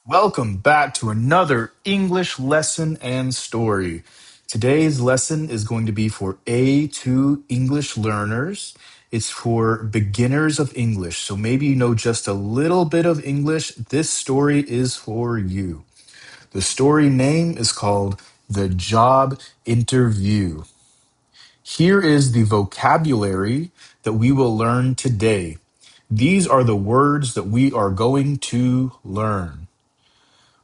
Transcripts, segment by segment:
Welcome back to another English lesson and story. Today's lesson is going to be for A2 English learners. It's for beginners of English. So maybe you know just a little bit of English. This story is for you. The story name is called The Job Interview. Here is the vocabulary that we will learn today. These are the words that we are going to learn.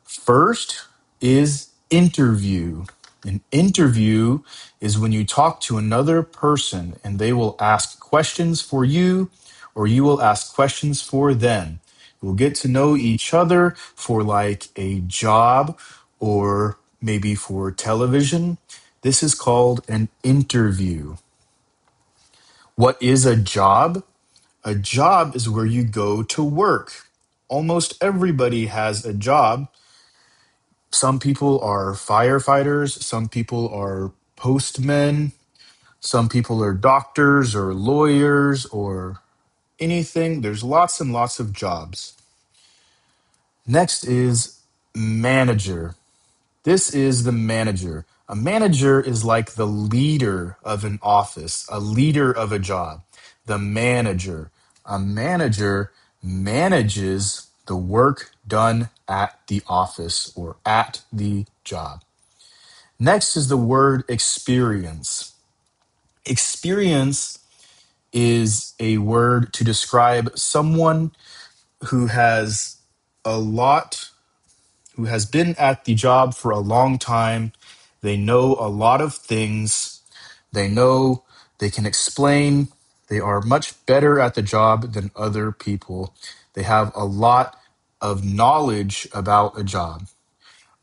First is interview. An interview is when you talk to another person and they will ask questions for you or you will ask questions for them. You'll get to know each other for like a job or maybe for television. This is called an interview. What is a job? A job is where you go to work. Almost everybody has a job. Some people are firefighters, some people are postmen, some people are doctors or lawyers or anything. There's lots and lots of jobs. Next is manager. This is the manager. A manager is like the leader of an office, a leader of a job. The manager. A manager manages the work done at the office or at the job. Next is the word experience. Experience is a word to describe someone who has a lot, who has been at the job for a long time. They know a lot of things. They know they can explain. They are much better at the job than other people. They have a lot of knowledge about a job.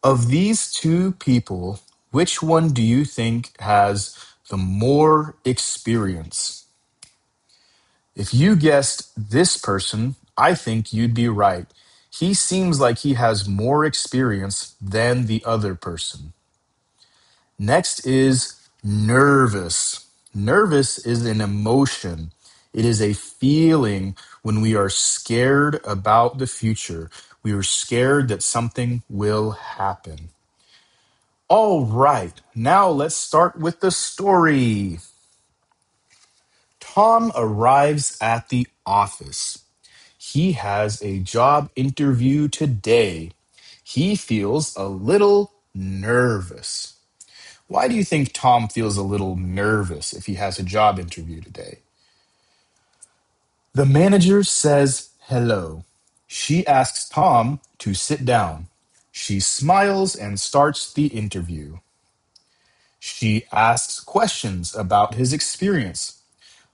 Of these two people, which one do you think has the more experience? If you guessed this person, I think you'd be right. He seems like he has more experience than the other person. Next is nervous. Nervous is an emotion. It is a feeling when we are scared about the future. We are scared that something will happen. All right, now let's start with the story. Tom arrives at the office. He has a job interview today. He feels a little nervous. Why do you think Tom feels a little nervous if he has a job interview today? The manager says hello. She asks Tom to sit down. She smiles and starts the interview. She asks questions about his experience.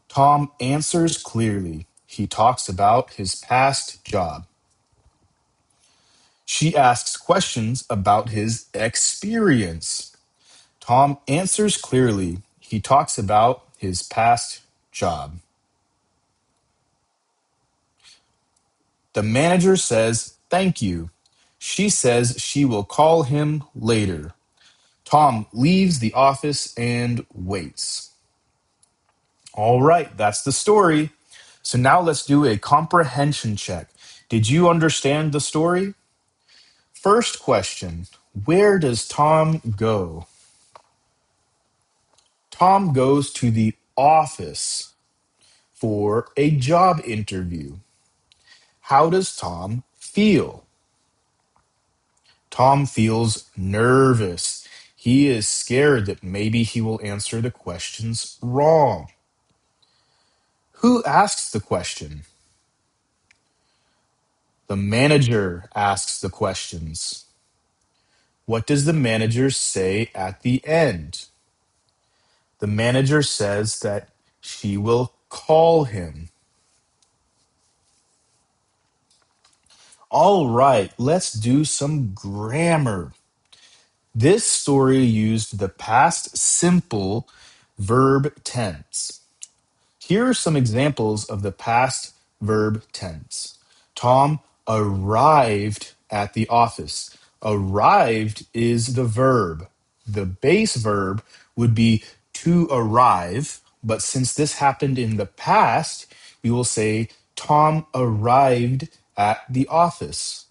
Tom answers clearly. He talks about his past job. She asks questions about his experience. Tom answers clearly. He talks about his past job. The manager says, "Thank you." She says she will call him later. Tom leaves the office and waits. All right, that's the story. So now let's do a comprehension check. Did you understand the story? First question, where does Tom go? Tom goes to the office for a job interview. How does Tom feel? Tom feels nervous. He is scared that maybe he will answer the questions wrong. Who asks the question? The manager asks the questions. What does the manager say at the end? The manager says that she will call him. All right, let's do some grammar. This story used the past simple verb tense. Here are some examples of the past verb tense. Tom arrived at the office. Arrived is the verb. The base verb would be to arrive, but since this happened in the past, we will say Tom arrived at the office.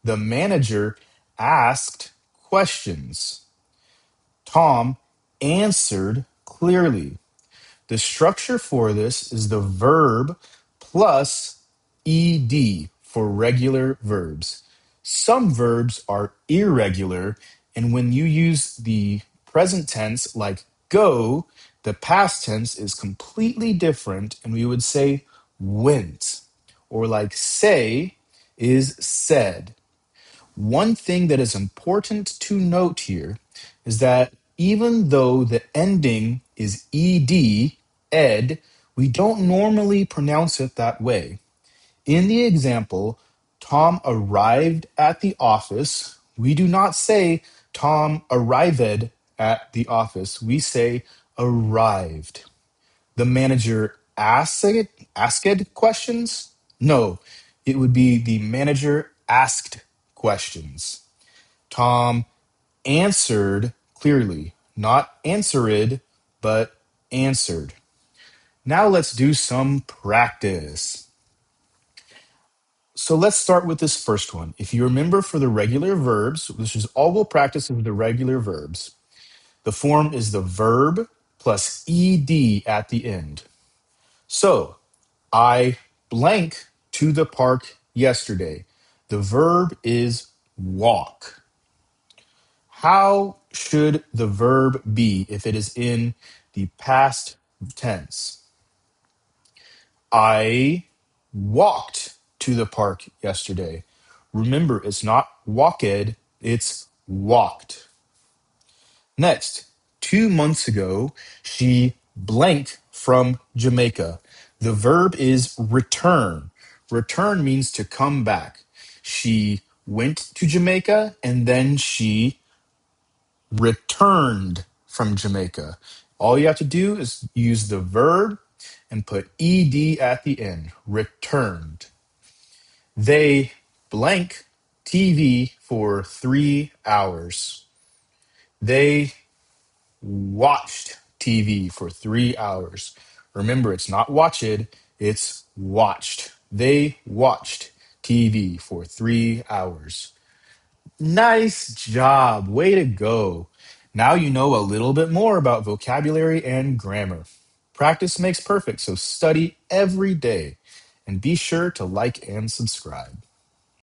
The manager asked questions. Tom answered clearly. The structure for this is the verb plus ed for regular verbs. Some verbs are irregular, and when you use the present tense like go, the past tense is completely different, and we would say went. Or like say is said. One thing that is important to note here is that even though the ending is ed, we don't normally pronounce it that way. In the example, Tom arrived at the office, we do not say Tom arrived at the office. We say arrived. The manager asked questions? No, it would be the manager asked questions. Tom answered clearly, not answered, but answered. Now let's do some practice. So let's start with this first one. If you remember for the regular verbs, which is all we'll practice with the regular verbs, the form is the verb plus ed at the end. So I blank to the park yesterday. The verb is walk. How should the verb be if it is in the past tense? I walked to the park yesterday. Remember, it's not walked, it's walked. Next, 2 months ago, she blanked from Jamaica. The verb is return. Return means to come back. She went to Jamaica and then she returned from Jamaica. All you have to do is use the verb and put ed at the end. Returned. They blank TV for 3 hours. They watched TV for 3 hours. Remember, it's not watched, it's watched. They watched TV for 3 hours. Nice job. Way to go. Now you know a little bit more about vocabulary and grammar. Practice makes perfect, so study every day. And be sure to like and subscribe.